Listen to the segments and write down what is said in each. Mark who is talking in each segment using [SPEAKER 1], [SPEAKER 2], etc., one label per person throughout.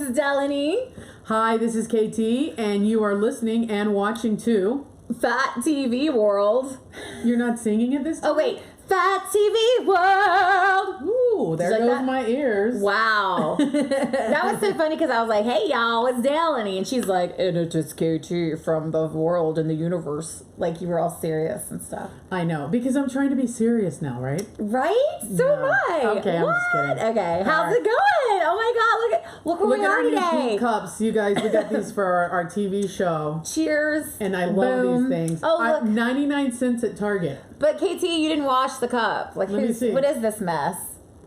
[SPEAKER 1] is Dellany.
[SPEAKER 2] Hi, this is KTEE, and you are listening and watching to
[SPEAKER 1] Fat TV World.
[SPEAKER 2] You're not singing it this time?
[SPEAKER 1] Oh, wait. Fat TV World.
[SPEAKER 2] Ooh, there goes
[SPEAKER 1] that?
[SPEAKER 2] my ears.
[SPEAKER 1] Wow. That was so funny because I was like, hey, y'all, it's Dellany. And she's like, and it's just KT from the world and the universe. Like, you were all serious and stuff.
[SPEAKER 2] I know, because I'm trying to be serious now, right?
[SPEAKER 1] Right? So
[SPEAKER 2] No.
[SPEAKER 1] am I.
[SPEAKER 2] Okay,
[SPEAKER 1] what?
[SPEAKER 2] I'm just kidding.
[SPEAKER 1] Okay,
[SPEAKER 2] All
[SPEAKER 1] how's
[SPEAKER 2] right.
[SPEAKER 1] it going? Oh my God, look where we
[SPEAKER 2] at
[SPEAKER 1] are
[SPEAKER 2] our new
[SPEAKER 1] today.
[SPEAKER 2] pink cups. You guys, we got these for our TV show.
[SPEAKER 1] Cheers.
[SPEAKER 2] And I love
[SPEAKER 1] Boom.
[SPEAKER 2] these things.
[SPEAKER 1] Oh, look.
[SPEAKER 2] 99 cents at Target.
[SPEAKER 1] But KT, you didn't wash the cup. Like,
[SPEAKER 2] Let me see.
[SPEAKER 1] what is this mess?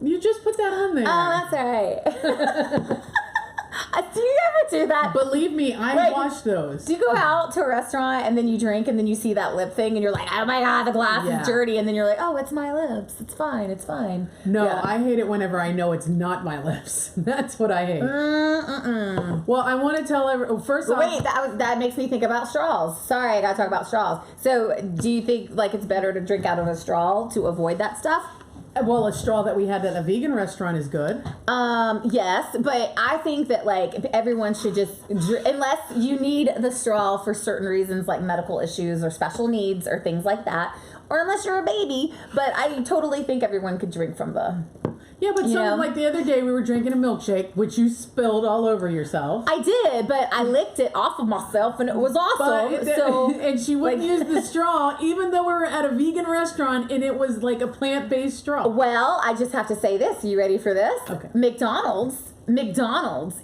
[SPEAKER 2] You just put that on there.
[SPEAKER 1] Oh, that's all right. Do you ever do that?
[SPEAKER 2] Believe me, I wash those.
[SPEAKER 1] Do you go out to a restaurant and then you drink and then you see that lip thing and you're like, oh my God, the glass is dirty, and then you're like, oh, it's my lips. It's fine. It's fine.
[SPEAKER 2] No,
[SPEAKER 1] Yeah.
[SPEAKER 2] I hate it whenever I know it's not my lips. That's what I hate. Well, I want to tell first off.
[SPEAKER 1] Wait, that makes me think about straws. Sorry, I gotta talk about straws. So, do you think like it's better to drink out of a straw to avoid that stuff?
[SPEAKER 2] Well, a straw that we had at a vegan restaurant is good.
[SPEAKER 1] Yes, but I think that like everyone should just, unless you need the straw for certain reasons like medical issues or special needs or things like that, or unless you're a baby. But I totally think everyone could drink from the.
[SPEAKER 2] Yeah, but like the other day we were drinking a milkshake, which you spilled all over yourself.
[SPEAKER 1] I did, but I licked it off of myself and it was awesome.
[SPEAKER 2] And she wouldn't use the straw, even though we were at a vegan restaurant and it was like a plant-based straw.
[SPEAKER 1] Well, I just have to say this. Are you ready for this?
[SPEAKER 2] Okay.
[SPEAKER 1] McDonald's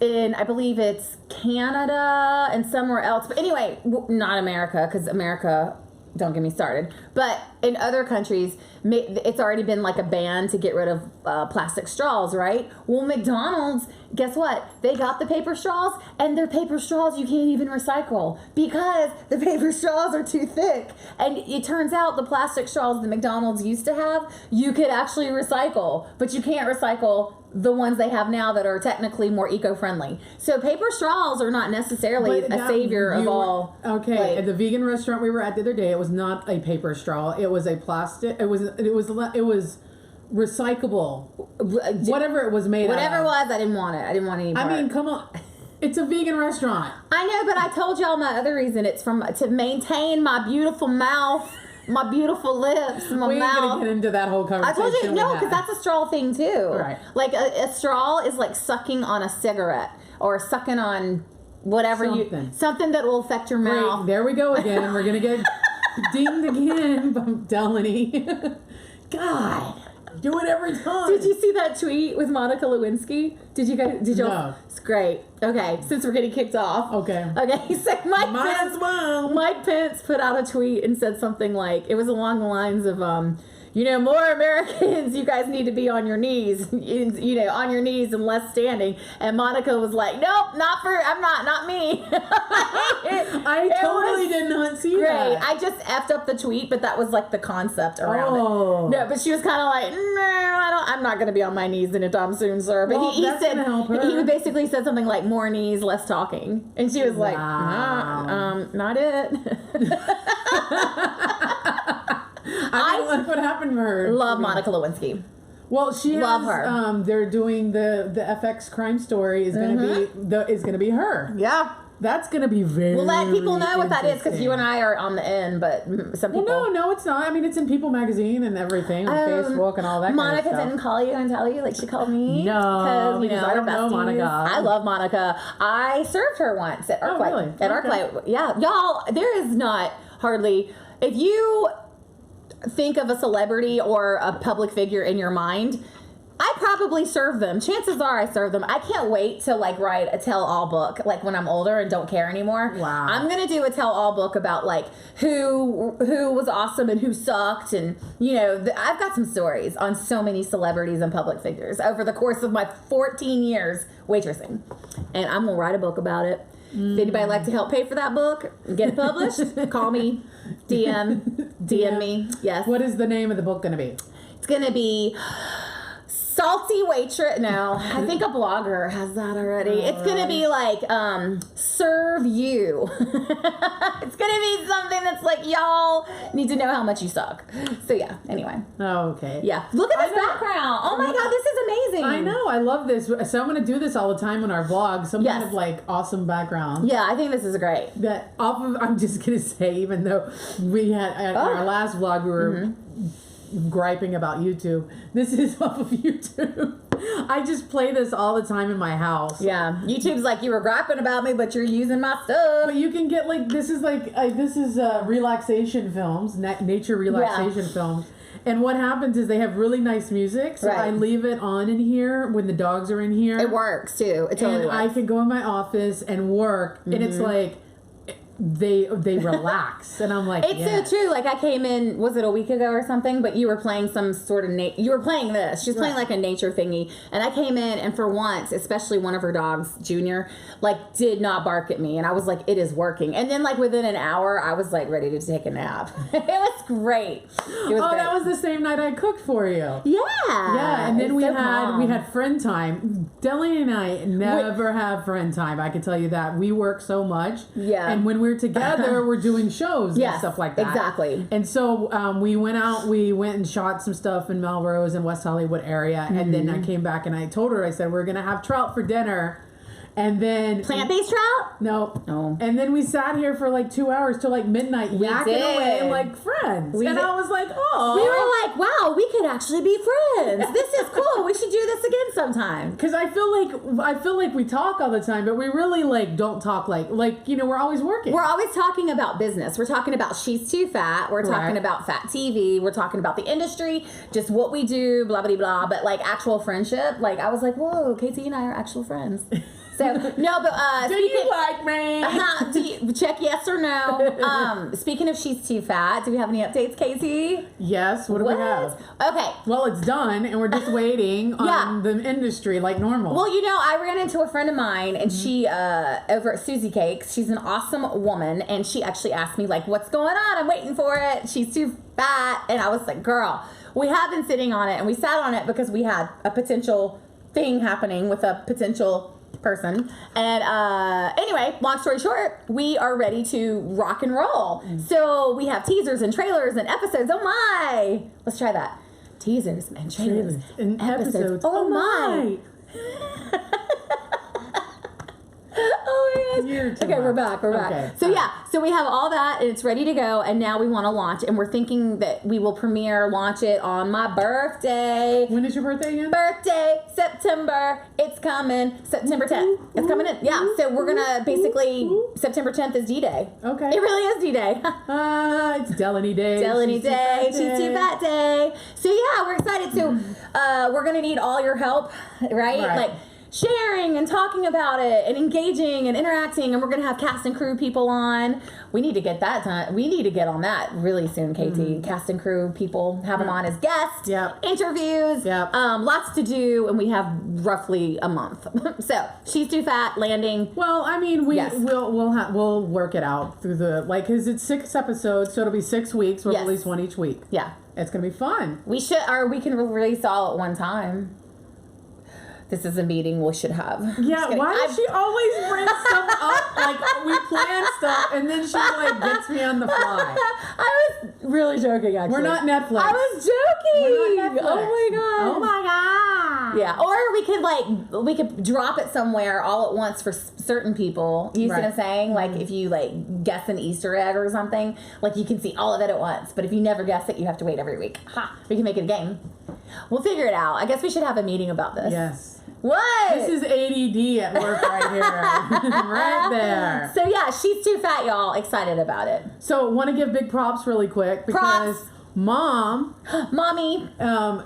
[SPEAKER 1] in, I believe it's Canada and somewhere else. But anyway, not America, because America, don't get me started. But in other countries, it's already been like a ban to get rid of plastic straws, right? Well, McDonald's, guess what? They got the paper straws, and their paper straws you can't even recycle because the paper straws are too thick. And it turns out the plastic straws that McDonald's used to have, you could actually recycle, but you can't recycle the ones they have now that are technically more eco-friendly. So paper straws are not necessarily a savior of all.
[SPEAKER 2] Okay, at the vegan restaurant we were at the other day, it was not a paper straw. It was a plastic. It was recyclable. Whatever it was made.
[SPEAKER 1] Whatever it was, I didn't want it. I didn't want any part.
[SPEAKER 2] I mean, come on. It's a vegan restaurant.
[SPEAKER 1] I know, but I told y'all my other reason. It's to maintain my beautiful mouth. My beautiful lips, my
[SPEAKER 2] we
[SPEAKER 1] mouth.
[SPEAKER 2] ain't gonna get into that whole conversation.
[SPEAKER 1] I told you, no, because that's a straw thing too.
[SPEAKER 2] Right.
[SPEAKER 1] Like a straw is like sucking on a cigarette or sucking on whatever something that will affect your mouth.
[SPEAKER 2] Great. There we go again. We're gonna get dinged again from Dellany. God, do it every time.
[SPEAKER 1] Did you see that tweet with Monica Lewinsky? Did y'all?
[SPEAKER 2] No.
[SPEAKER 1] It's great. Okay, since we're getting kicked off.
[SPEAKER 2] Okay.
[SPEAKER 1] So Mike Pence put out a tweet and said something like, it was along the lines of, more Americans, you guys need to be on your knees, on your knees and less standing. And Monica was like, nope, not me.
[SPEAKER 2] I totally did not see that.
[SPEAKER 1] I just effed up the tweet, but that was like the concept around it. No, but she was kind of like, no, I'm not going to be on my knees anytime soon, sir. But he said, he basically said something like more knees, less talking. And she was like, not it.
[SPEAKER 2] I don't like what happened to her.
[SPEAKER 1] Love Monica Lewinsky.
[SPEAKER 2] Well, she
[SPEAKER 1] love
[SPEAKER 2] has,
[SPEAKER 1] her.
[SPEAKER 2] They're doing the FX crime story is going to be her.
[SPEAKER 1] Yeah.
[SPEAKER 2] That's going to be very.
[SPEAKER 1] We'll let people know what that is because you and I are on the end, but some people.
[SPEAKER 2] Well, no, it's not. I mean, it's in People Magazine and everything, on Facebook and all that.
[SPEAKER 1] Monica
[SPEAKER 2] kind of stuff.
[SPEAKER 1] didn't call you and tell you like she called me.
[SPEAKER 2] No, because I don't know Monica.
[SPEAKER 1] I love Monica. I served her once at Arclight.
[SPEAKER 2] Really?
[SPEAKER 1] At Arclight, yeah, y'all. There is not hardly if you think of a celebrity or a public figure in your mind, I probably serve them. Chances are I serve them. I can't wait to like write a tell-all book like when I'm older and don't care anymore.
[SPEAKER 2] Wow.
[SPEAKER 1] I'm going to do a tell-all book about like who was awesome and who sucked. And, I've got some stories on so many celebrities and public figures over the course of my 14 years waitressing. And I'm going to write a book about it. If anybody would like to help pay for that book, get it published, call me, DM me. Yes.
[SPEAKER 2] What is the name of the book going to be?
[SPEAKER 1] It's going to be Salty waitress. No, I think a blogger has that already. It's going to be like, serve you. It's going to be something that's like, y'all need to know how much you suck. So yeah, anyway.
[SPEAKER 2] Oh, okay.
[SPEAKER 1] Yeah. Look at this background. Oh my God, this is amazing.
[SPEAKER 2] I know. I love this. So I'm going to do this all the time on our vlog. Some kind of like awesome background.
[SPEAKER 1] Yeah, I think this is great.
[SPEAKER 2] That off of, I'm just going to say, even though we had, at our last vlog, we were griping about YouTube. This is off of YouTube. I just play this all the time in my house.
[SPEAKER 1] Yeah, YouTube's like, you were griping about me, but you're using my stuff.
[SPEAKER 2] But you can get like, this is relaxation films, nature relaxation films. And what happens is they have really nice music, so I leave it on in here when the dogs are in here.
[SPEAKER 1] It works too. It totally works.
[SPEAKER 2] I can go in my office and work, and it's like they relax, and I'm like,
[SPEAKER 1] it's so true. Like I came in, was it a week ago or something? But you were playing some sort of you were playing this. She's playing like a nature thingy, and I came in, and for once, especially one of her dogs, Junior, like did not bark at me, and I was like, it is working. And then like within an hour, I was like ready to take a nap. It was great. It was great.
[SPEAKER 2] That was the same night I cooked for you.
[SPEAKER 1] Yeah,
[SPEAKER 2] and then we had friend time. Dellany and I never have friend time. I can tell you that. We work so much.
[SPEAKER 1] Yeah,
[SPEAKER 2] and when we're together, we're doing shows and stuff like that.
[SPEAKER 1] Exactly.
[SPEAKER 2] And so we went and shot some stuff in Melrose and West Hollywood area, and then I came back and I told her, I said, we're gonna have trout for dinner. And then
[SPEAKER 1] plant-based trout?
[SPEAKER 2] No. And then we sat here for like 2 hours till like midnight, yakking away like friends. I was like, oh.
[SPEAKER 1] We were like, wow, we could actually be friends. This is cool. We should do this again sometime.
[SPEAKER 2] Because I feel like we talk all the time, but we really like don't talk like we're always working.
[SPEAKER 1] We're always talking about business. We're talking about She's Too Fat. We're talking about Fat TV. We're talking about the industry, just what we do, blah blah blah. But like actual friendship, like I was like, whoa, KTEE and I are actual friends. So no, but
[SPEAKER 2] do you like me?
[SPEAKER 1] Do you check yes or no? Speaking of She's Too Fat, do we have any updates, Casey?
[SPEAKER 2] Yes. What do we have?
[SPEAKER 1] Okay.
[SPEAKER 2] Well, it's done, and we're just waiting on the industry like normal.
[SPEAKER 1] Well, I ran into a friend of mine, and she over at Susie Cakes. She's an awesome woman, and she actually asked me like, "What's going on? I'm waiting for it. She's too fat," and I was like, "Girl, we have been sitting on it, and we sat on it because we had a potential thing happening with a potential person." And anyway, long story short, we are ready to rock and roll. So we have teasers and trailers and episodes. Oh my! Let's try that. Teasers and trailers
[SPEAKER 2] and episodes.
[SPEAKER 1] Oh my! Oh my gosh. Okay, we're back. Okay. So we have all that, and it's ready to go, and now we want to launch, and we're thinking that we will launch it on my birthday.
[SPEAKER 2] When is your birthday again?
[SPEAKER 1] Birthday, September. It's coming. September 10th. It's coming in. Yeah, so we're going to basically, September 10th is D-Day.
[SPEAKER 2] Okay.
[SPEAKER 1] It really is D-Day.
[SPEAKER 2] It's Dellany Day.
[SPEAKER 1] Dellany Day. She's Too Fat Day. So yeah, we're excited. So we're going to need all your help, right? Like, sharing and talking about it and engaging and interacting, and we're going to have cast and crew people on. We need to get that done. We need to get on that really soon, KT. Cast and crew people, have them on as guests, interviews, lots to do, and we have roughly a month. So She's Too Fat landing.
[SPEAKER 2] Well, I mean, we'll work it out through because it's 6 episodes, so it'll be 6 weeks. We'll release one each week.
[SPEAKER 1] Yeah,
[SPEAKER 2] it's gonna be fun.
[SPEAKER 1] We can release all at one time. This is a meeting we should have.
[SPEAKER 2] Yeah, why does she always bring stuff up? Like, we plan stuff, and then she, gets me on the fly.
[SPEAKER 1] I was really joking, actually.
[SPEAKER 2] We're not Netflix.
[SPEAKER 1] I was joking.
[SPEAKER 2] We're not Netflix.
[SPEAKER 1] Oh, my God. Yeah, or we could drop it somewhere all at once for certain people. You see what I'm saying? Like, if you, guess an Easter egg or something, you can see all of it at once. But if you never guess it, you have to wait every week. We can make it a game. We'll figure it out. I guess we should have a meeting about this.
[SPEAKER 2] Yes.
[SPEAKER 1] What?
[SPEAKER 2] This is ADD at work right here. Right there.
[SPEAKER 1] So yeah, She's Too Fat, y'all. Excited about it.
[SPEAKER 2] So want to give big props really quick because Mommy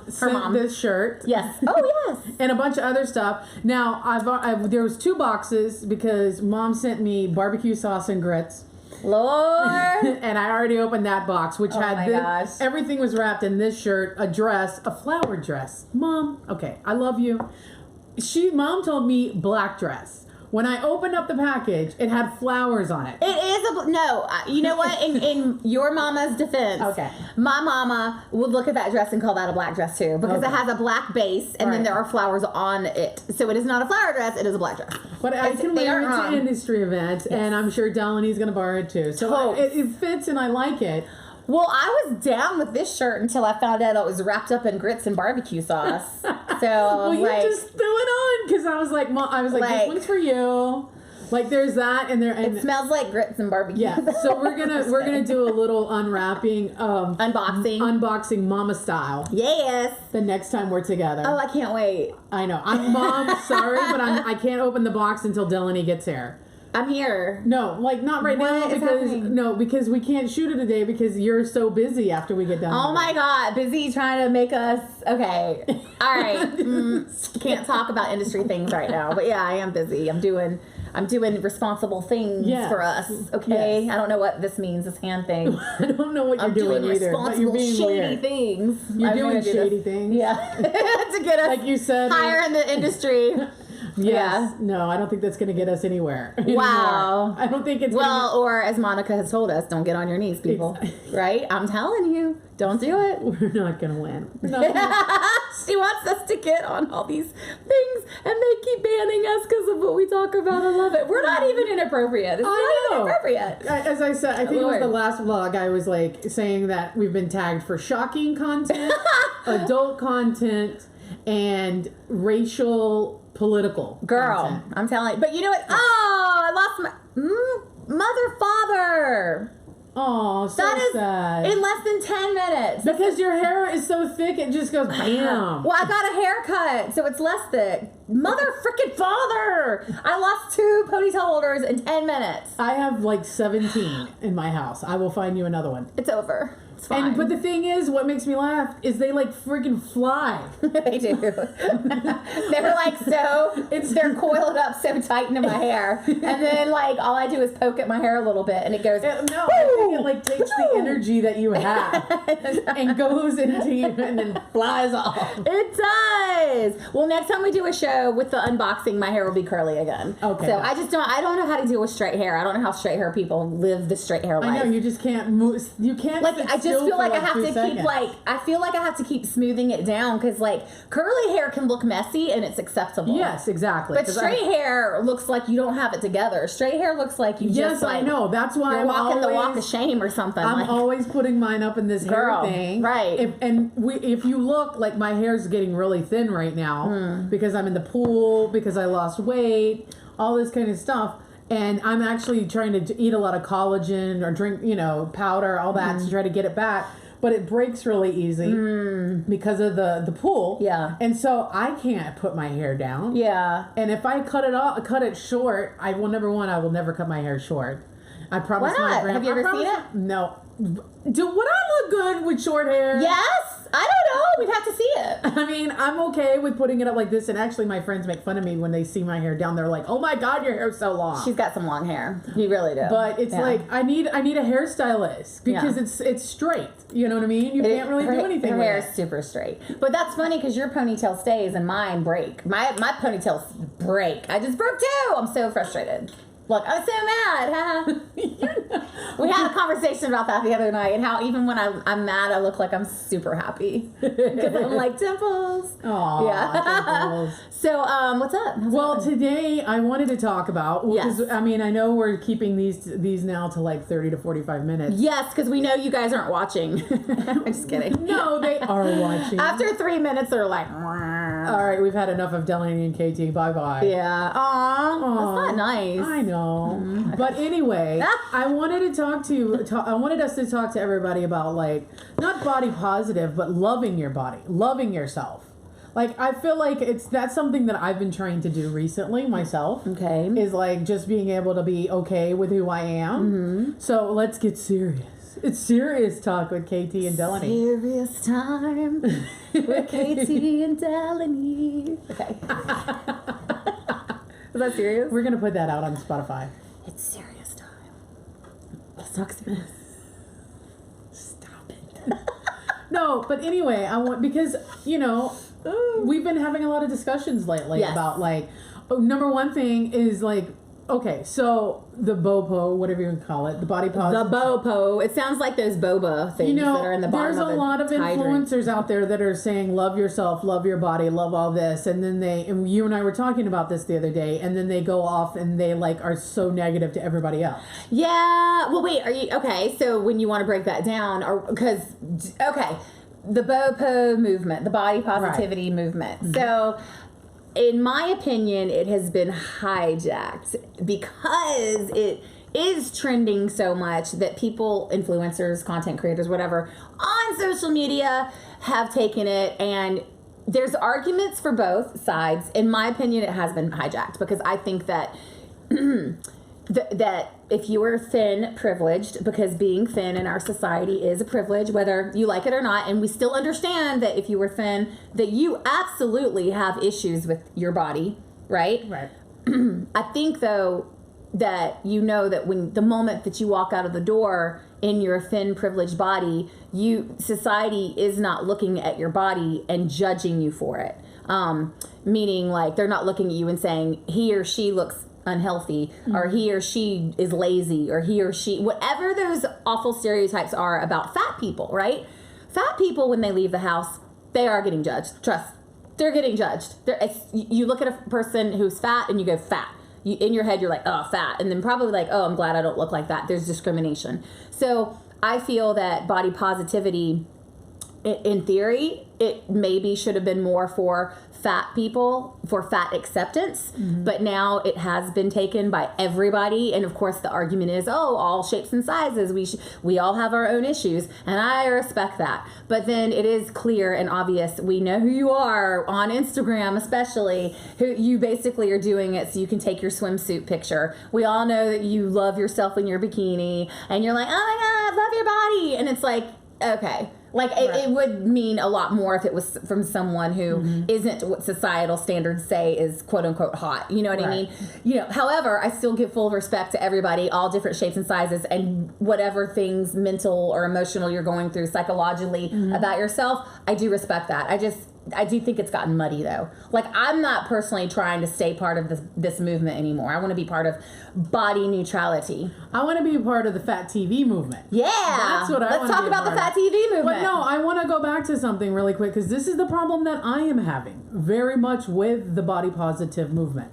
[SPEAKER 2] sent this shirt.
[SPEAKER 1] Yes. Oh yes.
[SPEAKER 2] And a bunch of other stuff. Now there was 2 boxes because Mom sent me barbecue sauce and grits.
[SPEAKER 1] Lord.
[SPEAKER 2] And I already opened that box, which had everything was wrapped in this shirt, a dress, a flowered dress. Mom, okay, I love you. Mom told me black dress. When I opened up the package, it had flowers on it.
[SPEAKER 1] It is no. You know what? In your mama's defense,
[SPEAKER 2] Okay.
[SPEAKER 1] my mama would look at that dress and call that a black dress too, because it has a black base and then there are flowers on it. So it is not a flower dress; it is a black dress.
[SPEAKER 2] But I can wear it to industry events, and I'm sure Dellany's going to borrow it too. So it fits, and I like it.
[SPEAKER 1] Well, I was down with this shirt until I found out it was wrapped up in grits and barbecue sauce. So
[SPEAKER 2] well, you just threw it on because I was like, this one's for you. Like there's that, and
[SPEAKER 1] it smells like grits and barbecue.
[SPEAKER 2] Yeah. So we're gonna do a little unwrapping, unboxing, mama style.
[SPEAKER 1] Yes.
[SPEAKER 2] The next time we're together.
[SPEAKER 1] Oh, I can't wait.
[SPEAKER 2] I know. I'm mom. Sorry, but I can't open the box until Dellany gets here.
[SPEAKER 1] I'm here.
[SPEAKER 2] No, like not right now because we can't shoot it today because you're so busy after we get done.
[SPEAKER 1] Oh my God, busy trying to make us okay. All right, can't talk about industry things right now, but yeah, I am busy. I'm doing responsible things for us. Okay, I don't know what this means. This hand thing.
[SPEAKER 2] I don't know what you're doing either. But you're being
[SPEAKER 1] shady
[SPEAKER 2] weird.
[SPEAKER 1] Things.
[SPEAKER 2] You're doing shady things.
[SPEAKER 1] Yeah, to get us
[SPEAKER 2] like you said
[SPEAKER 1] higher in the industry.
[SPEAKER 2] Yes. Yeah. No, I don't think that's going to get us anywhere.
[SPEAKER 1] Wow.
[SPEAKER 2] I don't think it's
[SPEAKER 1] or as Monica has told us, don't get on your knees, people. Right? I'm telling you, don't do it.
[SPEAKER 2] We're not going to win. No.
[SPEAKER 1] She wants us to get on all these things, and they keep banning us because of what we talk about. I love it. We're not even inappropriate. It's not even appropriate.
[SPEAKER 2] As I said, I think it was the last vlog. I was like saying that we've been tagged for shocking content, adult content, and racial. Political content.
[SPEAKER 1] I'm telling you. But you know what? Oh, I lost my mother, father.
[SPEAKER 2] Oh, so sad.
[SPEAKER 1] In less than 10 minutes.
[SPEAKER 2] Because your hair is so thick, it just goes bam.
[SPEAKER 1] Well, I got a haircut, so it's less thick. Mother freaking father! I lost 2 ponytail holders in 10 minutes.
[SPEAKER 2] I have like 17 in my house. I will find you another one.
[SPEAKER 1] It's over. It's fine.
[SPEAKER 2] But the thing is, what makes me laugh is they like freaking fly.
[SPEAKER 1] They do. They're like they're coiled up so tight into my hair, and then like all I do is poke at my hair a little bit, and it goes.
[SPEAKER 2] No, I think it like takes the energy that you have and goes into you, and then flies off.
[SPEAKER 1] It does. Well, next time we do a show with the unboxing, my hair will be curly again. Okay. So I don't know how to deal with straight hair. I don't know how straight hair people live the straight hair life.
[SPEAKER 2] I know you just can't move. You can't.
[SPEAKER 1] Like I just feel like I have to keep smoothing it down because like curly hair can look messy and it's acceptable.
[SPEAKER 2] Yes, exactly.
[SPEAKER 1] But straight hair looks like you don't have it together. Straight hair looks like you just like,
[SPEAKER 2] I know. That's why
[SPEAKER 1] you're walking the walk of shame or something.
[SPEAKER 2] I'm always putting mine up in this hair thing.
[SPEAKER 1] Right.
[SPEAKER 2] If you look, like my hair's getting really thin right now because I'm in the pool, because I lost weight, all this kind of stuff. And I'm actually trying to eat a lot of collagen or drink, powder, all that to try to get it back. But it breaks really easy because of the pool. Yeah. And so I can't put my hair down. Yeah. And if I cut it short, I will never cut my hair short. I promise.
[SPEAKER 1] Why not? Have you ever seen it?
[SPEAKER 2] No. Would I look good with short hair?
[SPEAKER 1] Yes. I don't know. We'd have to see it.
[SPEAKER 2] I mean, I'm okay with putting it up like this. And actually, my friends make fun of me when they see my hair down. They're like, "Oh my God, your hair's so long."
[SPEAKER 1] She's got some long hair. You really do.
[SPEAKER 2] But it's like I need a hairstylist because it's straight. You know what I mean? You can't really do anything.
[SPEAKER 1] Her hair is super straight. But that's funny because your ponytail stays and mine break. My ponytails break. I just broke too. I'm so frustrated. Look, I'm so mad. We had a conversation about that the other night and how even when I'm mad, I look like I'm super happy. Because I'm like, dimples.
[SPEAKER 2] Aww, yeah. Dimples.
[SPEAKER 1] So, what's up?
[SPEAKER 2] Today I wanted to talk about, because I mean, I know we're keeping these now to like 30 to 45 minutes.
[SPEAKER 1] Yes, because we know you guys aren't watching. I'm just kidding.
[SPEAKER 2] No, they are watching.
[SPEAKER 1] After 3 minutes, they're like,
[SPEAKER 2] all right, we've had enough of Dellany and KTEE. Bye-bye.
[SPEAKER 1] Yeah. Aww. That's not nice.
[SPEAKER 2] I know. But anyway, I wanted us to talk to everybody about like not body positive, but loving your body, loving yourself. Like I feel like that's something that I've been trying to do recently myself. Okay, is like just being able to be okay with who I am. So let's get serious. It's serious talk with KTEE and Dellany.
[SPEAKER 1] Serious time with KTEE and Dellany. Okay. Is that serious?
[SPEAKER 2] We're going to put that out on Spotify.
[SPEAKER 1] It's serious time. Let's talk serious.
[SPEAKER 2] Stop it. No, but anyway, because, we've been having a lot of discussions lately about like, number one thing is like, okay, so the BOPO, whatever you want to call it, the body positive.
[SPEAKER 1] The BOPO. It sounds like those boba things that are in the bottom of
[SPEAKER 2] there's a lot of influencers out there that are saying, love yourself, love your body, love all this. And then and you and I were talking about this the other day, and then they go off and they like are so negative to everybody else.
[SPEAKER 1] Yeah. Well, wait, okay, so when you want to break that down, the BOPO movement, the body positivity movement. Mm-hmm. So, in my opinion, it has been hijacked because it is trending so much that people, influencers, content creators, whatever, on social media have taken it, and there's arguments for both sides. In my opinion, it has been hijacked because I think that that if you are thin, privileged, because being thin in our society is a privilege, whether you like it or not, and we still understand that if you were thin, that you absolutely have issues with your body, right?
[SPEAKER 2] Right.
[SPEAKER 1] I think, though, that you know that when the moment that you walk out of the door in your thin, privileged body, society is not looking at your body and judging you for it. Meaning, like, they're not looking at you and saying, he or she looks unhealthy, mm-hmm. or he or she is lazy, or he or she, whatever those awful stereotypes are about fat people, right? Fat people, when they leave the house, they are getting judged. Trust. They're getting judged. You look at a person who's fat and you go, fat. In your head, you're like, oh, fat. And then probably like, oh, I'm glad I don't look like that. There's discrimination. So I feel that body positivity, in theory, it maybe should have been more for fat people, for fat acceptance, mm-hmm. but now it has been taken by everybody. And of course the argument is, oh, all shapes and sizes, we all have our own issues, and I respect that. But then it is clear and obvious, we know who you are on Instagram, especially, who you basically are doing it so you can take your swimsuit picture. We all know that you love yourself in your bikini, and you're like, oh my God, love your body. And it's like, okay. Like, it would mean a lot more if it was from someone who mm-hmm. isn't what societal standards say is quote-unquote hot. You know what I mean? You know, however, I still give full respect to everybody, all different shapes and sizes, and whatever things mental or emotional you're going through psychologically mm-hmm. about yourself, I do respect that. I do think it's gotten muddy, though. Like, I'm not personally trying to stay part of this movement anymore. I want to be part of body neutrality.
[SPEAKER 2] I want to be part of the fat TV movement.
[SPEAKER 1] Yeah.
[SPEAKER 2] That's what I want to be.
[SPEAKER 1] Let's talk about the fat TV movement.
[SPEAKER 2] But no, I want to go back to something really quick, because this is the problem that I am having very much with the body positive movement.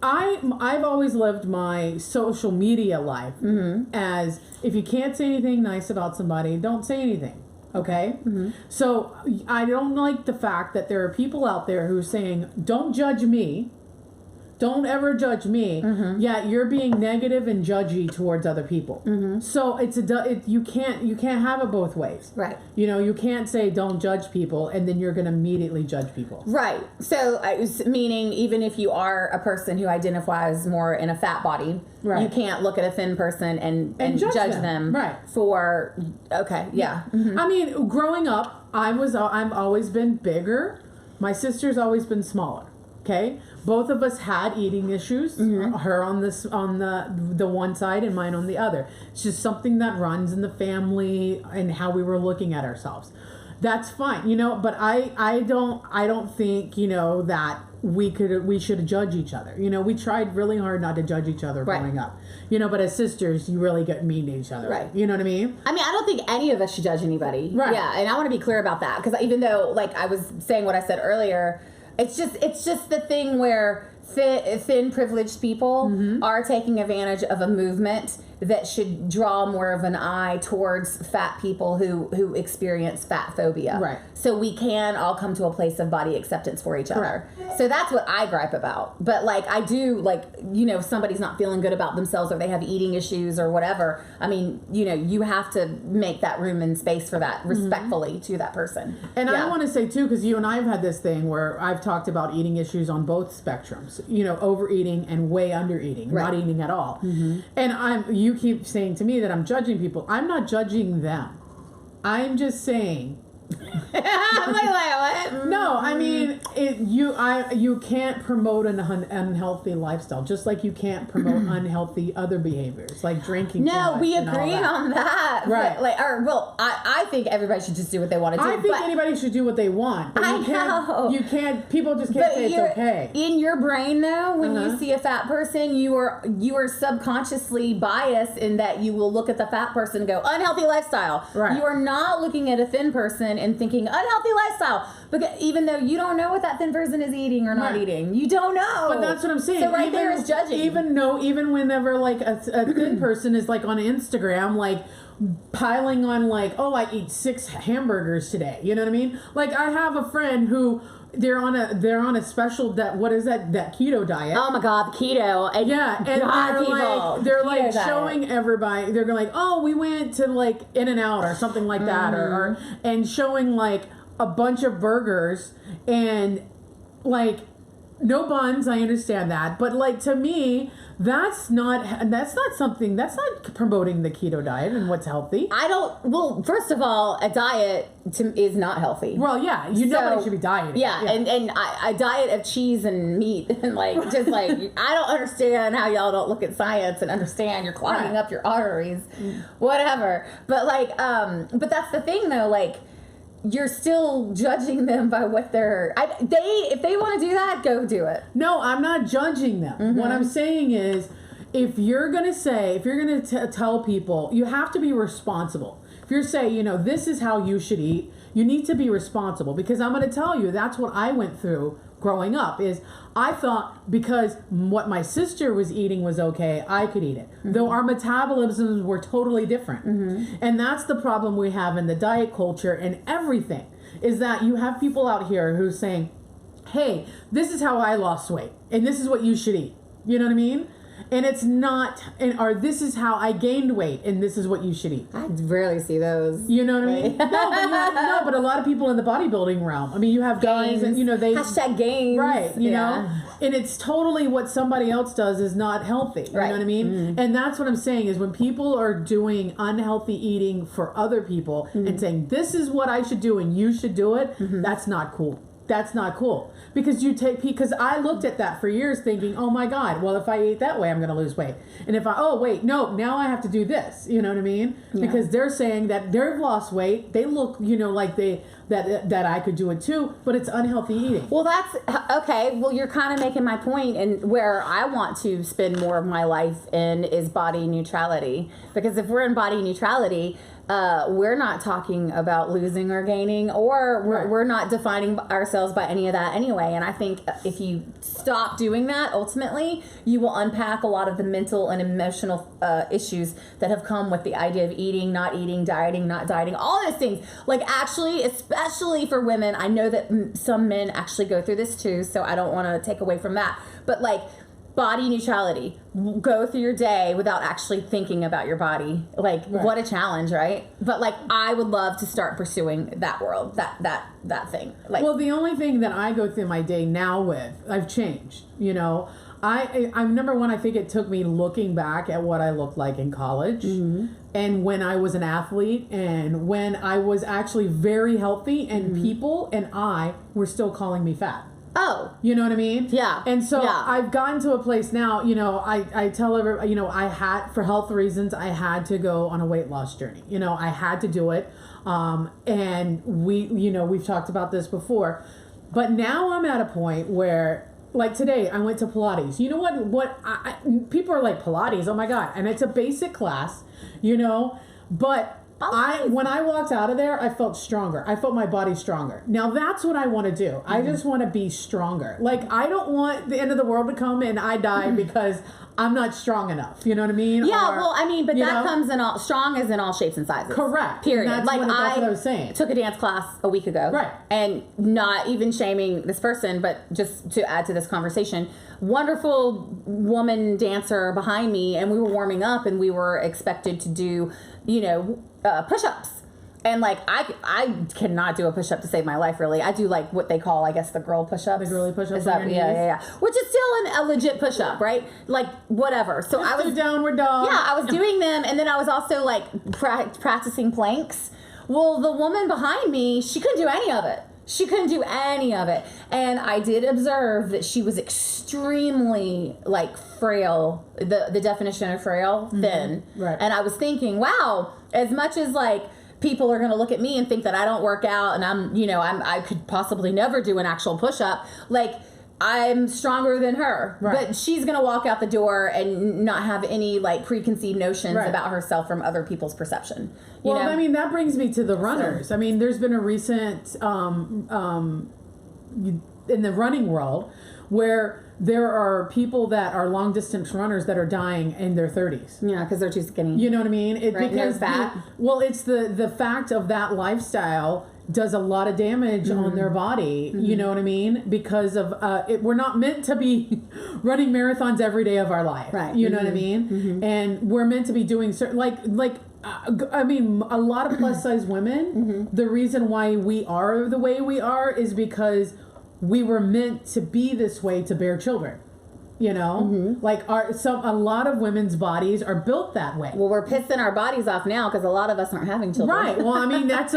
[SPEAKER 2] I've always lived my social media life mm-hmm. as, if you can't say anything nice about somebody, don't say anything. Okay? Mm-hmm. So I don't like the fact that there are people out there who are saying, don't judge me. Don't ever judge me. Mm-hmm. Yet you're being negative and judgy towards other people. Mm-hmm. So you can't have it both ways.
[SPEAKER 1] Right.
[SPEAKER 2] You know, you can't say don't judge people and then you're going to immediately judge people.
[SPEAKER 1] Right. So meaning even if you are a person who identifies more in a fat body, right. you can't look at a thin person and judge them.
[SPEAKER 2] Right.
[SPEAKER 1] For okay, yeah. Mm-hmm.
[SPEAKER 2] I mean, growing up, I've always been bigger. My sister's always been smaller. Okay, both of us had eating issues. Mm-hmm. Her on the one side and mine on the other. It's just something that runs in the family and how we were looking at ourselves. That's fine, you know. But I don't think, you know, that we should judge each other. You know, we tried really hard not to judge each other growing up. You know, but as sisters, you really get mean to each other.
[SPEAKER 1] Right.
[SPEAKER 2] You know what I mean?
[SPEAKER 1] I mean, I don't think any of us should judge anybody.
[SPEAKER 2] Right.
[SPEAKER 1] Yeah, and I want to be clear about that, because even though, like I was saying what I said earlier. It's just the thing where thin privileged people mm-hmm. are taking advantage of a movement that should draw more of an eye towards fat people who experience fat phobia.
[SPEAKER 2] Right.
[SPEAKER 1] So we can all come to a place of body acceptance for each other. So that's what I gripe about. But like I do, like, you know, if somebody's not feeling good about themselves or they have eating issues or whatever, I mean, you know, you have to make that room and space for that respectfully mm-hmm. to that person.
[SPEAKER 2] And I want to say too, because you and I have had this thing where I've talked about eating issues on both spectrums, you know, overeating and way under eating, not eating at all. Mm-hmm. And you keep saying to me that I'm judging people. I'm not judging them. I'm just saying
[SPEAKER 1] I'm like, what?
[SPEAKER 2] No, I mean, you can't promote an unhealthy lifestyle, just like you can't promote unhealthy other behaviors, like drinking.
[SPEAKER 1] No, we agree on that.
[SPEAKER 2] Right.
[SPEAKER 1] I think everybody should just do what they want to do.
[SPEAKER 2] I think anybody should do what they want. But you can't. People just can't say it's okay.
[SPEAKER 1] In your brain, though, when you see a fat person, you are subconsciously biased in that you will look at the fat person and go, unhealthy lifestyle.
[SPEAKER 2] Right.
[SPEAKER 1] You are not looking at a thin person and thinking, unhealthy lifestyle. Because even though you don't know what that thin person is eating or not eating. You don't know.
[SPEAKER 2] But that's what I'm saying.
[SPEAKER 1] So there is judging.
[SPEAKER 2] Even whenever like a thin person is like on Instagram, like piling on like, oh, I eat 6 hamburgers today. You know what I mean? Like I have a friend who they're on a special that keto diet.
[SPEAKER 1] Oh my God, the keto.
[SPEAKER 2] And they're like showing everybody. They're like, oh, we went to like In-N-Out or something like that, or and showing like a bunch of burgers and like no buns. I understand that, but like to me, that's not promoting the keto diet and what's healthy.
[SPEAKER 1] Well, first of all, a diet is not healthy.
[SPEAKER 2] Well, yeah, nobody should be dieting.
[SPEAKER 1] Yeah. And a diet of cheese and meat and like just like I don't understand how y'all don't look at science and understand you're clogging up your arteries, whatever. But like, but that's the thing though, like. You're still judging them by what if they want to do that, go do it.
[SPEAKER 2] No, I'm not judging them. What I'm saying is, if you're going to tell people, you have to be responsible. If you're saying, this is how you should eat, you need to be responsible. Because I'm going to tell you, that's what I went through growing up, is I thought because what my sister was eating was okay, I could eat it. Though our metabolisms were totally different. And that's the problem we have in the diet culture and everything, is that you have people out here who's saying, hey, this is how I lost weight, and this is what you should eat. You know what I mean? And it's not, or this is how I gained weight, and this is what you should eat.
[SPEAKER 1] I rarely see those.
[SPEAKER 2] You know what I mean? No, but a lot of people in the bodybuilding realm. I mean, you have guys, and they
[SPEAKER 1] hashtag gains,
[SPEAKER 2] right? You know, and it's totally what somebody else does is not healthy. You know what I mean? And that's what I'm saying is when people are doing unhealthy eating for other people and saying this is what I should do and you should do it, that's not cool. That's not cool. Because I looked at that for years thinking, oh my God, well, if I eat that way, I'm going to lose weight. And if now I have to do this. You know what I mean? Yeah. Because they're saying that they've lost weight. They look, like that I could do it too, but it's unhealthy eating.
[SPEAKER 1] Well, that's okay. Well, you're kind of making my point, and where I want to spend more of my life in is body neutrality. Because if we're in body neutrality, we're not talking about losing or gaining, or we're not defining ourselves by any of that anyway. And I think if you stop doing that, ultimately, you will unpack a lot of the mental and emotional issues that have come with the idea of eating, not eating, dieting, not dieting, all those things. Like actually, especially for women, I know that some men actually go through this too, so I don't want to take away from that. But like, body neutrality, go through your day without actually thinking about your body. Like, what a challenge, right? But like, I would love to start pursuing that world, that thing. Like,
[SPEAKER 2] well, the only thing that I go through my day now with, I've changed. I'm number one. I think it took me looking back at what I looked like in college, and when I was an athlete, and when I was actually very healthy, and people and I were still calling me fat.
[SPEAKER 1] Oh.
[SPEAKER 2] You know what I mean?
[SPEAKER 1] Yeah.
[SPEAKER 2] And so I've gotten to a place now, I tell everybody, for health reasons, I had to go on a weight loss journey. I had to do it. And we've talked about this before. But now I'm at a point where, like today, I went to Pilates. You know what people are like, Pilates, oh my God. And it's a basic class, but when I walked out of there, I felt stronger. I felt my body stronger. Now that's what I want to do. I just want to be stronger. Like, I don't want the end of the world to come and I die because I'm not strong enough. You know what I mean?
[SPEAKER 1] Yeah, but that comes in all, strong is in all shapes and sizes.
[SPEAKER 2] Correct.
[SPEAKER 1] Period.
[SPEAKER 2] That's what I was saying.
[SPEAKER 1] Took a dance class a week ago.
[SPEAKER 2] Right.
[SPEAKER 1] And not even shaming this person, but just to add to this conversation, wonderful woman dancer behind me, and we were warming up and we were expected to do, push-ups. And like I cannot do a push-up to save my life, really. I do like what they call, I guess, the girl push-ups.
[SPEAKER 2] The girly push-ups.
[SPEAKER 1] Yeah. Which is still a legit push-up, right? Like whatever. So I was
[SPEAKER 2] downward dog.
[SPEAKER 1] Yeah, I was doing them, and then I was also like practicing planks, Well, the woman behind me, she couldn't do any of it. She couldn't do any of it. And I did observe that she was extremely, like, frail. The definition of frail, thin.
[SPEAKER 2] Right.
[SPEAKER 1] And I was thinking, wow, as much as, like, people are going to look at me and think that I don't work out and I could possibly never do an actual push-up, like, I'm stronger than her.
[SPEAKER 2] Right.
[SPEAKER 1] But she's going to walk out the door and not have any, like, preconceived notions
[SPEAKER 2] right.
[SPEAKER 1] about herself from other people's perception.
[SPEAKER 2] Well, I mean, that brings me to the runners. I mean, there's been a recent, in the running world, where there are people that are long distance runners that are dying in their 30s.
[SPEAKER 1] Yeah, because they're too skinny.
[SPEAKER 2] You know what I mean?
[SPEAKER 1] Right,
[SPEAKER 2] because
[SPEAKER 1] fat.
[SPEAKER 2] It's the fact of that lifestyle does a lot of damage on their body. You know what I mean? Because of we're not meant to be running marathons every day of our life.
[SPEAKER 1] Right.
[SPEAKER 2] You know what I mean? And we're meant to be doing certain I mean, a lot of plus size women. The reason why we are the way we are is because we were meant to be this way to bear children. You know, like a lot of women's bodies are built that way.
[SPEAKER 1] Well, we're pissing our bodies off now because a lot of us aren't having children.
[SPEAKER 2] Right. Well, I mean, that's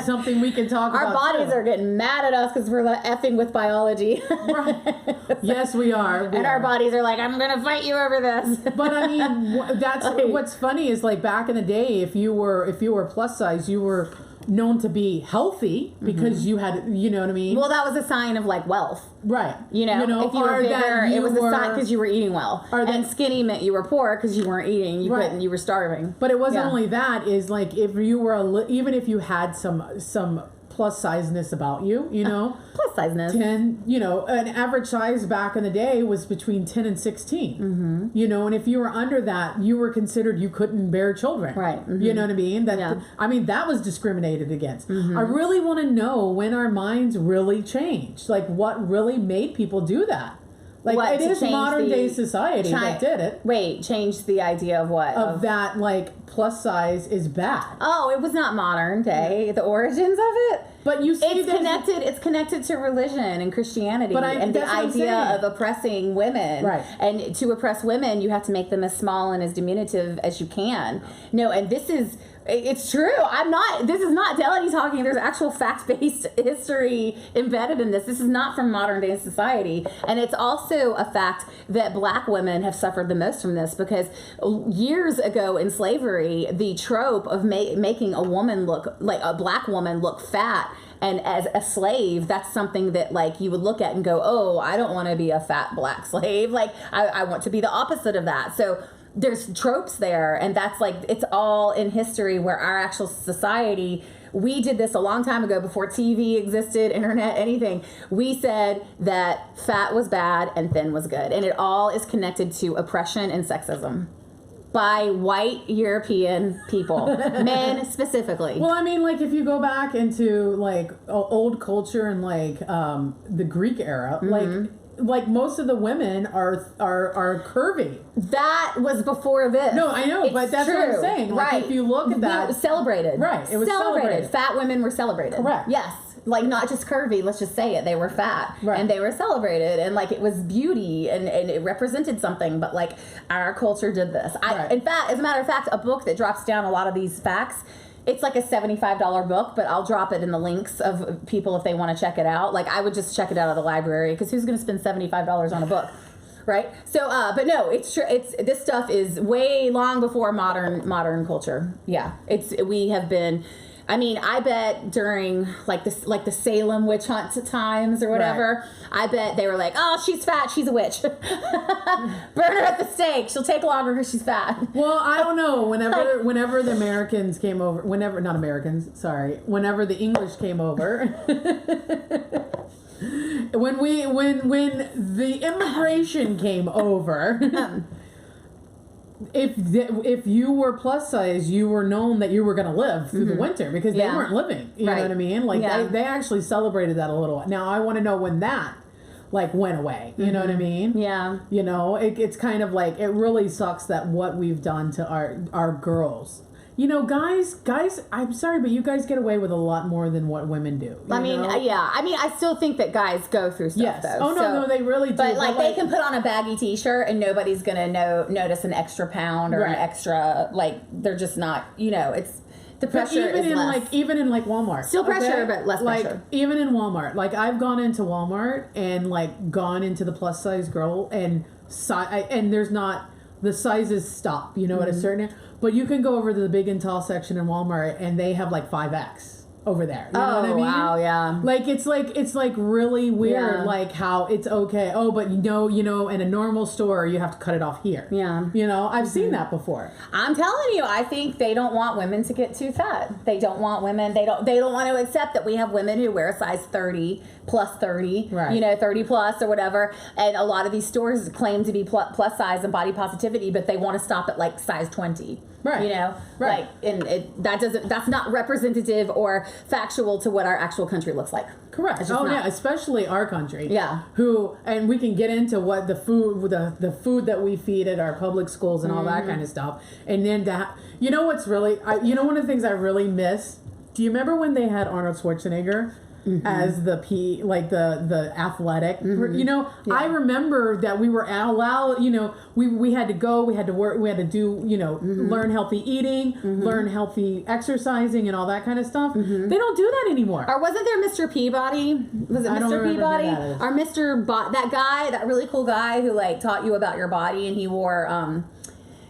[SPEAKER 2] something we can talk about.
[SPEAKER 1] Our bodies are getting mad at us because we're effing with biology.
[SPEAKER 2] Right. Yes, we are.
[SPEAKER 1] And our bodies are like, I'm going to fight you over this.
[SPEAKER 2] But I mean, that's what's funny is, like, back in the day, if you were plus size, you were known to be healthy because you had, you know what I mean?
[SPEAKER 1] Well, that was a sign of, like, wealth.
[SPEAKER 2] Right.
[SPEAKER 1] You know, if you were bigger, it was a sign because you were eating well. And skinny meant you were poor because you weren't eating. You couldn't. You were starving.
[SPEAKER 2] But it wasn't only that. Is like if you were even if you had some plus sizeness about you, you know,
[SPEAKER 1] plus sizeness. 10,
[SPEAKER 2] you know, an average size back in the day was between 10 and 16. You know, and if you were under that, you were considered you couldn't bear children.
[SPEAKER 1] Right.
[SPEAKER 2] You know what I mean? I mean, that was discriminated against. I really want to know when our minds really changed. Like, what really made people do that? Like, it is modern day society that did it.
[SPEAKER 1] Wait, changed the idea of what?
[SPEAKER 2] Of that, like, plus size is bad.
[SPEAKER 1] Oh, it was not modern day. The origins of it.
[SPEAKER 2] But you see,
[SPEAKER 1] it's connected to religion and Christianity and the idea of oppressing women.
[SPEAKER 2] Right.
[SPEAKER 1] And to oppress women, you have to make them as small and as diminutive as you can. No, and it's true. This is not Dellany talking. There's actual fact-based history embedded in this. This is not from modern day society. And it's also a fact that black women have suffered the most from this because years ago in slavery, the trope of making a woman look, like a black woman look fat, and as a slave, that's something that, like, you would look at and go, oh, I don't want to be a fat black slave. Like, I want to be the opposite of that. So there's tropes there, and that's, like, it's all in history where our actual society, we did this a long time ago before TV existed, internet, anything. We said that fat was bad and thin was good, and it all is connected to oppression and sexism by white European people, men specifically.
[SPEAKER 2] Well, I mean, like, if you go back into, like, old culture and, like, the Greek era, like most of the women are curvy.
[SPEAKER 1] That was before this.
[SPEAKER 2] No, I know, but that's what I'm saying. Like,
[SPEAKER 1] right.
[SPEAKER 2] If you look at that,
[SPEAKER 1] it was celebrated.
[SPEAKER 2] Right. It was celebrated.
[SPEAKER 1] Fat women were celebrated.
[SPEAKER 2] Correct.
[SPEAKER 1] Yes. Like, not just curvy, let's just say it. They were fat.
[SPEAKER 2] Right.
[SPEAKER 1] And they were celebrated. And, like, it was beauty and it represented something. But, like, our culture did this.
[SPEAKER 2] Right.
[SPEAKER 1] In fact, as a matter of fact, a book that drops down a lot of these facts, it's like a $75 book, but I'll drop it in the links of people if they want to check it out. Like, I would just check it out of the library because who's going to spend $75 on a book? Right? So, but no, it's true. This stuff is way long before modern culture. Yeah. We have been... I mean, I bet during like the Salem witch hunt times or whatever, right. I bet they were like, "Oh, she's fat. She's a witch. Burn her at the stake. She'll take longer because she's fat."
[SPEAKER 2] Well, I don't know. Whenever the Americans came over, whenever the English came over, when the immigration came over. If you were plus size, you were known that you were going to live through the winter because they weren't living. You know what I mean? Like they actually celebrated that a little. Now I want to know when that like went away. You know what I mean?
[SPEAKER 1] Yeah.
[SPEAKER 2] You know, it's kind of like, it really sucks that what we've done to our girls. You know, guys, I'm sorry, but you guys get away with a lot more than what women do.
[SPEAKER 1] I mean, I still think that guys go through stuff, though.
[SPEAKER 2] Oh, no, they really do.
[SPEAKER 1] But, like, they can put on a baggy t-shirt and nobody's going to notice an extra pound or an extra, like, they're just not, you know, The pressure
[SPEAKER 2] even
[SPEAKER 1] is
[SPEAKER 2] in
[SPEAKER 1] less.
[SPEAKER 2] even in like Walmart.
[SPEAKER 1] Still pressure, but less pressure.
[SPEAKER 2] Even in Walmart. Like I've gone into Walmart and like gone into the plus size girl and and there's not the sizes stop, you know, at a certain, but you can go over to the big and tall section in Walmart and they have like 5X over there. You know what I mean?
[SPEAKER 1] Wow, yeah.
[SPEAKER 2] Like it's like really weird, like how it's okay. Oh, but you know, in a normal store you have to cut it off here.
[SPEAKER 1] Yeah.
[SPEAKER 2] You know, I've seen that before.
[SPEAKER 1] I'm telling you, I think they don't want women to get too fat. They don't want women. They don't want to accept that we have women who wear a size 30 plus 30,
[SPEAKER 2] right.
[SPEAKER 1] you know, 30 plus or whatever. And a lot of these stores claim to be plus size and body positivity, but they want to stop at like size 20.
[SPEAKER 2] Right.
[SPEAKER 1] You know,
[SPEAKER 2] right.
[SPEAKER 1] Like, and that's not representative or factual to what our actual country looks like.
[SPEAKER 2] Correct. Oh yeah, especially our country.
[SPEAKER 1] Yeah.
[SPEAKER 2] And we can get into what the food that we feed at our public schools and all that kind of stuff. And then you know what's really, one of the things I really miss. Do you remember when they had Arnold Schwarzenegger? As the the athletic, you know, I remember that we were allowed, you know, we had to go, we had to work, we had to do, you know, learn healthy eating, learn healthy exercising and all that kind of stuff. They don't do that anymore.
[SPEAKER 1] Or wasn't there Mr. Peabody? Was it Mr. Peabody? Or that guy, that really cool guy who like taught you about your body, and he wore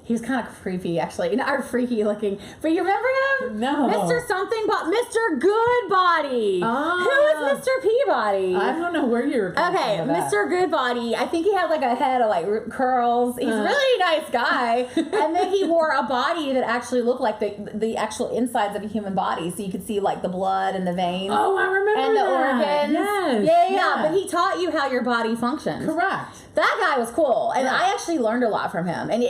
[SPEAKER 1] he was kind of creepy, actually. Not freaky looking. But you remember him?
[SPEAKER 2] No.
[SPEAKER 1] Mr. Something, but Mr. Goodbody. Who is Mr. Peabody?
[SPEAKER 2] I don't know where you're coming
[SPEAKER 1] Okay,
[SPEAKER 2] from with that.
[SPEAKER 1] Mr. Goodbody. I think he had like a head of like curls. He's a really nice guy. And then he wore a body that actually looked like the actual insides of a human body. So you could see like the blood and the veins.
[SPEAKER 2] Oh, I remember
[SPEAKER 1] and the
[SPEAKER 2] that.
[SPEAKER 1] organs.
[SPEAKER 2] Yes.
[SPEAKER 1] Yeah. But he taught you how your body functions.
[SPEAKER 2] Correct.
[SPEAKER 1] That guy was cool, and I actually learned a lot from him, and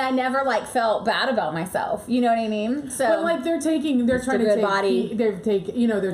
[SPEAKER 1] I never like felt bad about myself. You know what I mean? So,
[SPEAKER 2] but like they're trying to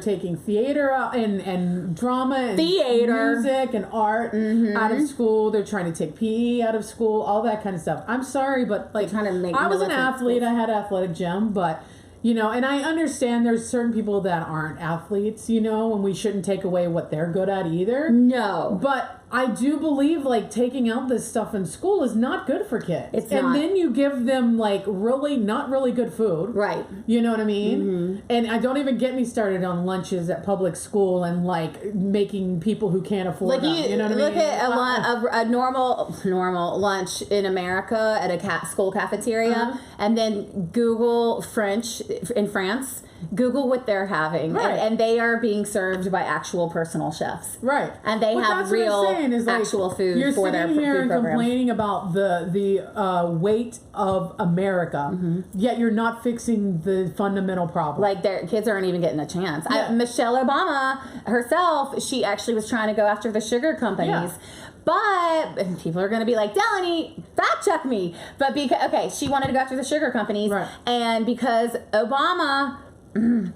[SPEAKER 2] taking theater and drama and music and art out of school. They're trying to take PE out of school, all that kind of stuff. I'm sorry, but like I was an athlete. I had an athletic gym, but. You know, and I understand there's certain people that aren't athletes, you know, and we shouldn't take away what they're good at either.
[SPEAKER 1] No.
[SPEAKER 2] But I do believe, like, taking out this stuff in school is not good for kids.
[SPEAKER 1] It's
[SPEAKER 2] and
[SPEAKER 1] not.
[SPEAKER 2] then you give them, like, not really good food.
[SPEAKER 1] Right.
[SPEAKER 2] You know what I mean? And I don't even get me started on lunches at public school and, like, making people who can't afford them. You know what I mean?
[SPEAKER 1] Look at a normal lunch in America at a school cafeteria, and then Google French in France. Google what they're having, and they are being served by actual personal chefs,
[SPEAKER 2] right?
[SPEAKER 1] And they have real actual food for their food program. You're sitting here and
[SPEAKER 2] complaining about the weight of America, yet you're not fixing the fundamental problem.
[SPEAKER 1] Like their kids aren't even getting a chance. Yeah. Michelle Obama herself, she actually was trying to go after the sugar companies. Yeah. But people are going to be like, Dellany, fact check me. But she wanted to go after the sugar companies, and because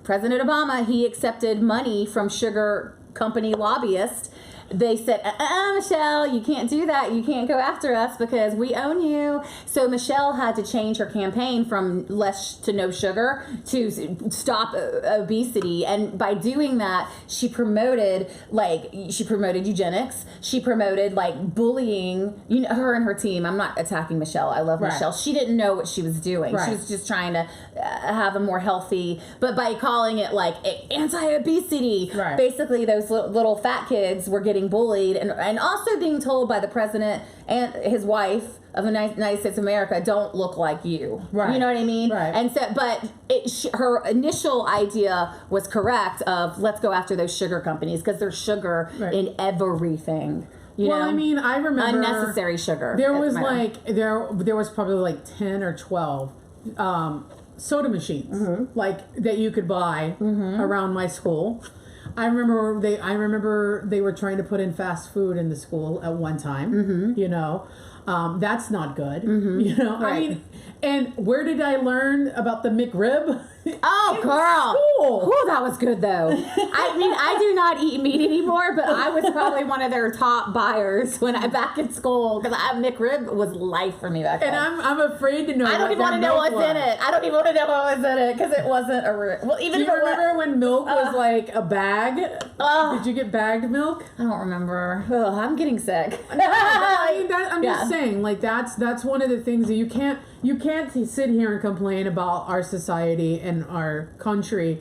[SPEAKER 1] President Obama, he accepted money from sugar company lobbyists. They said, Michelle, you can't do that. You can't go after us because we own you. So Michelle had to change her campaign from less to no sugar to stop obesity. And by doing that, she promoted eugenics. She promoted like bullying, her and her team. I'm not attacking Michelle. I love Michelle. She didn't know what she was doing. She was just trying to have a more healthy, but by calling it like anti-obesity, basically those little fat kids were getting bullied and also being told by the president and his wife of the United States of America, don't look like you. Right. You know what I mean? Right. And so, but her initial idea was correct of let's go after those sugar companies because there's sugar in everything. You know?
[SPEAKER 2] I mean, I remember
[SPEAKER 1] unnecessary sugar.
[SPEAKER 2] There was there was probably like 10 or 12 soda machines like that you could buy around my school. I remember they were trying to put in fast food in the school at one time. You know, that's not good. You know, I mean, and where did I learn about the McRib?
[SPEAKER 1] Oh, girl! Oh, that was good though. I mean, I do not eat meat anymore, but I was probably one of their top buyers when I back in school because McRib was life for me back then.
[SPEAKER 2] And I'm afraid to know.
[SPEAKER 1] I don't even want to know what's in it. I don't even want to know what was in it because it wasn't a. Well, even
[SPEAKER 2] do you remember when milk was like a bag. Did you get bagged milk?
[SPEAKER 1] I don't remember. Oh, I'm getting sick.
[SPEAKER 2] I'm just saying, like that's one of the things that you can't sit here and complain about our society and our country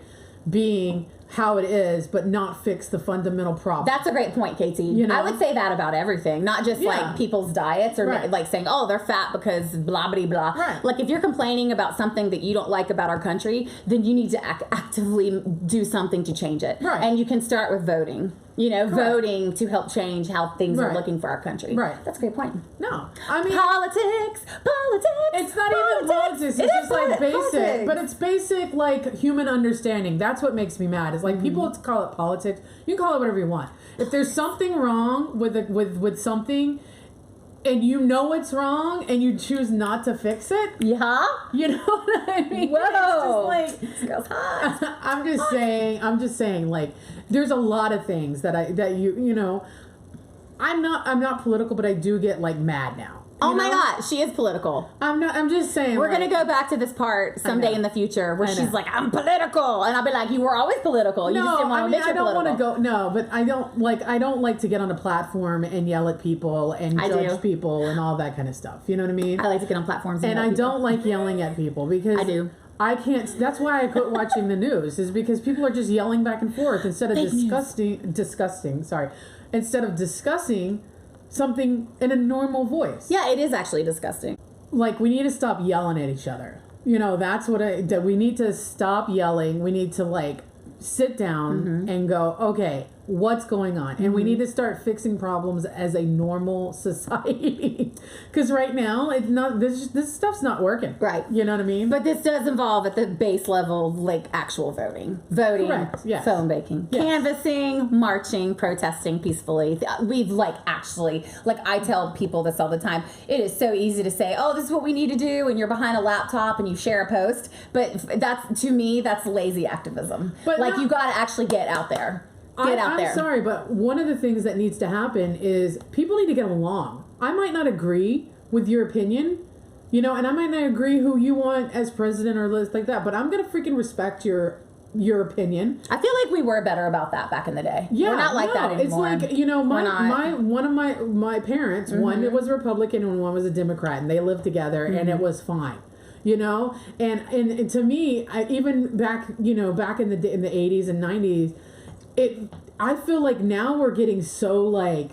[SPEAKER 2] being how it is, but not fix the fundamental problem.
[SPEAKER 1] That's a great point, KT. You know? I would say that about everything, not just like people's diets or like saying, oh, they're fat because blah, blah, blah.
[SPEAKER 2] Right.
[SPEAKER 1] Like if you're complaining about something that you don't like about our country, then you need to actively do something to change it.
[SPEAKER 2] Right.
[SPEAKER 1] And you can start with voting. Voting to help change how things are looking for our country.
[SPEAKER 2] Right.
[SPEAKER 1] That's a great point.
[SPEAKER 2] No. I mean...
[SPEAKER 1] Politics!
[SPEAKER 2] It's not even politics. It's just like basic.
[SPEAKER 1] Politics.
[SPEAKER 2] But it's basic, like, human understanding. That's what makes me mad. It's like, people call it politics. You can call it whatever you want. If there's something wrong with something... and you know it's wrong, and you choose not to fix it.
[SPEAKER 1] Yeah,
[SPEAKER 2] you know what I mean.
[SPEAKER 1] Whoa,
[SPEAKER 2] it's just like
[SPEAKER 1] this girl's hot.
[SPEAKER 2] I'm just saying. Like, there's a lot of things that you know. I'm not political, but I do get like mad now.
[SPEAKER 1] Oh my God, she is political.
[SPEAKER 2] I'm just saying.
[SPEAKER 1] We're gonna go back to this part someday in the future where she's like, I'm political, and I'll be like, you were always political. You just didn't want to admit you're political.
[SPEAKER 2] I don't want to go. No, but I don't like to get on a platform and yell at people and judge people and all that kind of stuff. You know what I mean?
[SPEAKER 1] I like to get on platforms and
[SPEAKER 2] I don't like yelling at people because
[SPEAKER 1] I do.
[SPEAKER 2] I can't. That's why I quit watching the news. Is because people are just yelling back and forth instead of instead of discussing something in a normal voice.
[SPEAKER 1] Yeah, it is actually disgusting.
[SPEAKER 2] Like, we need to stop yelling at each other. You know, that's what we need to stop yelling. We need to, like, sit down and go, okay, what's going on? And we need to start fixing problems as a normal society. Because right now, it's not, this stuff's not working.
[SPEAKER 1] Right.
[SPEAKER 2] You know what I mean?
[SPEAKER 1] But this does involve at the base level, like, actual voting. Voting,
[SPEAKER 2] correct. Yes.
[SPEAKER 1] phone baking, canvassing, marching, protesting peacefully. We've, like, actually, like, I tell people this all the time. It is so easy to say, oh, this is what we need to do, and you're behind a laptop and you share a post. But that's, to me, that's lazy activism. But like, you got to actually get out there.
[SPEAKER 2] I'm sorry, but one of the things that needs to happen is people need to get along. I might not agree with your opinion, you know, and I might not agree who you want as president or list like that, but I'm going to freaking respect your opinion.
[SPEAKER 1] I feel like we were better about that back in the day.
[SPEAKER 2] Yeah,
[SPEAKER 1] we're not like that anymore.
[SPEAKER 2] It's like, you know, one of my parents, one was a Republican and one was a Democrat, and they lived together, and it was fine. You know, and to me, even back in the 80s and 90s, I feel like now we're getting so like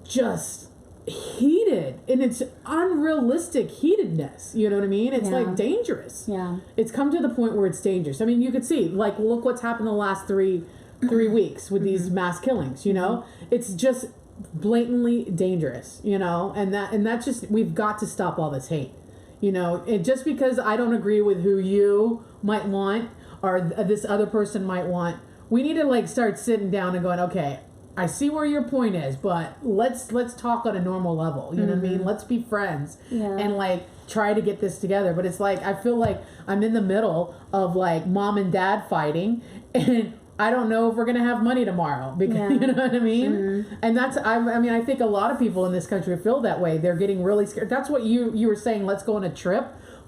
[SPEAKER 2] just heated, and it's unrealistic heatedness. You know what I mean? It's like dangerous.
[SPEAKER 1] Yeah.
[SPEAKER 2] It's come to the point where it's dangerous. I mean, you could see, like, look what's happened the last three weeks with these mass killings. You know, it's just blatantly dangerous. You know, and that's just, we've got to stop all this hate. You know, just because I don't agree with who you might want or this other person might want, we need to like start sitting down and going, okay, I see where your point is, but let's talk on a normal level. You know what I mean? Let's be friends and like try to get this together. But it's like, I feel like I'm in the middle of like mom and dad fighting, and I don't know if we're going to have money tomorrow because, you know what I mean? And that's, I think a lot of people in this country feel that way. They're getting really scared. That's what you were saying, let's go on a trip.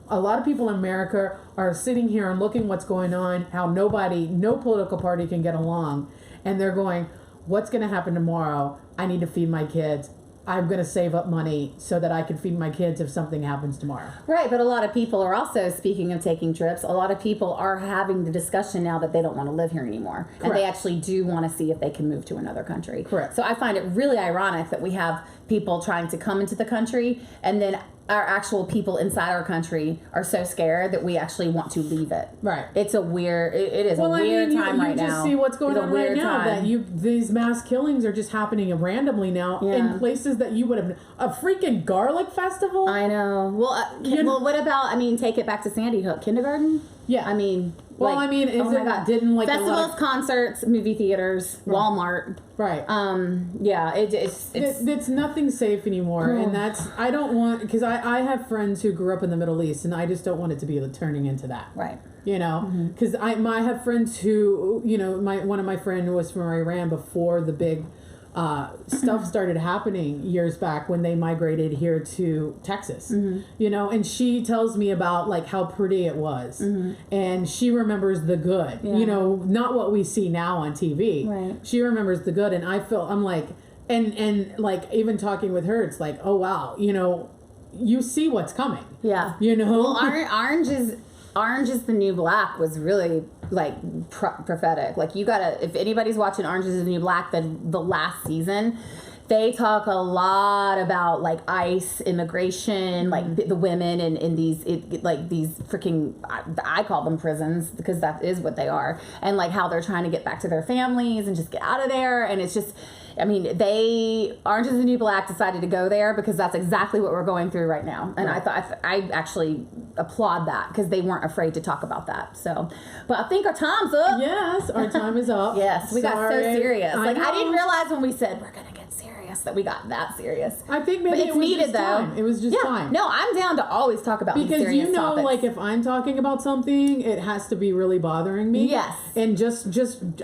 [SPEAKER 2] A lot of people in America are sitting here and looking what's going on, how no political party can get along. And they're going, what's going to happen tomorrow? I need to feed my kids. I'm going to save up money so that I can feed my kids if something happens tomorrow.
[SPEAKER 1] Right, but a lot of people are also, speaking of taking trips, a lot of people are having the discussion now that they don't want to live here anymore. Correct. And they actually do want to see if they can move to another country.
[SPEAKER 2] Correct.
[SPEAKER 1] So I find it really ironic that we have people trying to come into the country, and then our actual people inside our country are so scared that we actually want to leave it.
[SPEAKER 2] Right.
[SPEAKER 1] It's a weird, it is a weird time right now.
[SPEAKER 2] You just see what's going on right now. That these mass killings are just happening randomly now in places that you would have, a freaking garlic festival.
[SPEAKER 1] I know. Well, what about, take it back to Sandy Hook, kindergarten?
[SPEAKER 2] Yeah.
[SPEAKER 1] Didn't like festivals, concerts, movie theaters, Walmart.
[SPEAKER 2] Right.
[SPEAKER 1] It's
[SPEAKER 2] nothing safe anymore, and that's, I don't want, because I have friends who grew up in the Middle East, and I just don't want it to be turning into that.
[SPEAKER 1] Right.
[SPEAKER 2] You know, because I have friends who, you know, one of my friends was from Iran before the big stuff started happening years back when they migrated here to Texas, you know, and she tells me about like how pretty it was, and she remembers the good, you know, not what we see now on TV.
[SPEAKER 1] Right.
[SPEAKER 2] She remembers the good, and I'm like, and like even talking with her, it's like, oh wow, you know, you see what's coming.
[SPEAKER 1] Yeah.
[SPEAKER 2] You know,
[SPEAKER 1] well, Orange is the New Black was really like prophetic. Like you gotta, if anybody's watching Orange is the New Black, then the last season, they talk a lot about like ICE, immigration, like the women in these like these freaking, I call them prisons because that is what they are, and like how they're trying to get back to their families and just get out of there. And it's just, I mean, Orange is the New Black decided to go there because that's exactly what we're going through right now. And
[SPEAKER 2] right.
[SPEAKER 1] I actually applaud that because they weren't afraid to talk about that. So, but I think our time's up.
[SPEAKER 2] Yes, our time is up.
[SPEAKER 1] Yes, we got so serious. I
[SPEAKER 2] know.
[SPEAKER 1] didn't realize when we said we're going to get serious that we got that serious.
[SPEAKER 2] I think maybe
[SPEAKER 1] but it's
[SPEAKER 2] it was
[SPEAKER 1] needed
[SPEAKER 2] just
[SPEAKER 1] though.
[SPEAKER 2] Time. It was just time.
[SPEAKER 1] No, I'm down to always talk about these
[SPEAKER 2] because
[SPEAKER 1] serious
[SPEAKER 2] you know,
[SPEAKER 1] topics.
[SPEAKER 2] like if I'm talking about something, it has to be really bothering me.
[SPEAKER 1] Yes.
[SPEAKER 2] And just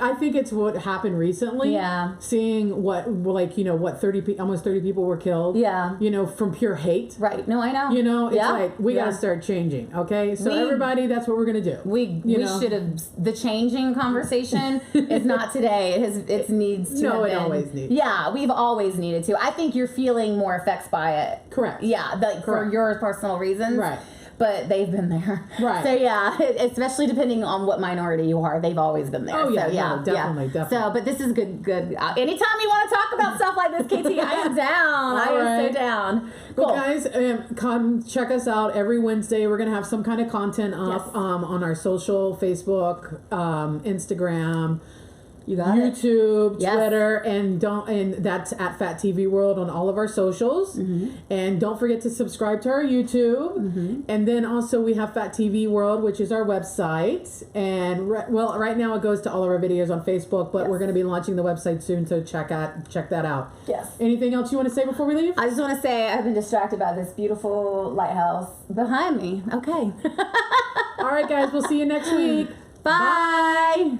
[SPEAKER 2] I think it's what happened recently.
[SPEAKER 1] Yeah.
[SPEAKER 2] Seeing what, like, you know, what almost 30 people were killed.
[SPEAKER 1] Yeah.
[SPEAKER 2] You know, from pure hate.
[SPEAKER 1] Right. No, I know.
[SPEAKER 2] You know, it's like we gotta start changing. Okay, so everybody, that's what we're gonna do.
[SPEAKER 1] We should have, the changing conversation is not today. It needs to.
[SPEAKER 2] No,
[SPEAKER 1] have
[SPEAKER 2] it
[SPEAKER 1] been.
[SPEAKER 2] always needs.
[SPEAKER 1] Yeah, we've always needed to. I think you're feeling more effects by it.
[SPEAKER 2] Correct.
[SPEAKER 1] Yeah, like for your personal reasons.
[SPEAKER 2] Right.
[SPEAKER 1] But they've been there.
[SPEAKER 2] Right.
[SPEAKER 1] So yeah, especially depending on what minority you are, they've always been there.
[SPEAKER 2] Oh yeah,
[SPEAKER 1] so, yeah,
[SPEAKER 2] no, definitely.
[SPEAKER 1] So, but this is good. Anytime you want to talk about stuff like this, KT, I am down. I am so down. Cool.
[SPEAKER 2] Well, guys, come check us out every Wednesday. We're gonna have some kind of content up on our social, Facebook, Instagram.
[SPEAKER 1] You got
[SPEAKER 2] YouTube,
[SPEAKER 1] Yes.
[SPEAKER 2] Twitter, and that's at Fat TV World on all of our socials. And don't forget to subscribe to our YouTube. And then also we have Fat TV World, which is our website. And right now it goes to all of our videos on Facebook, but we're going to be launching the website soon, so check that out.
[SPEAKER 1] Yes.
[SPEAKER 2] Anything else you want to say before we leave?
[SPEAKER 1] I just want to say I've been distracted by this beautiful lighthouse behind me. Okay.
[SPEAKER 2] All right, guys, we'll see you next week.
[SPEAKER 1] Bye.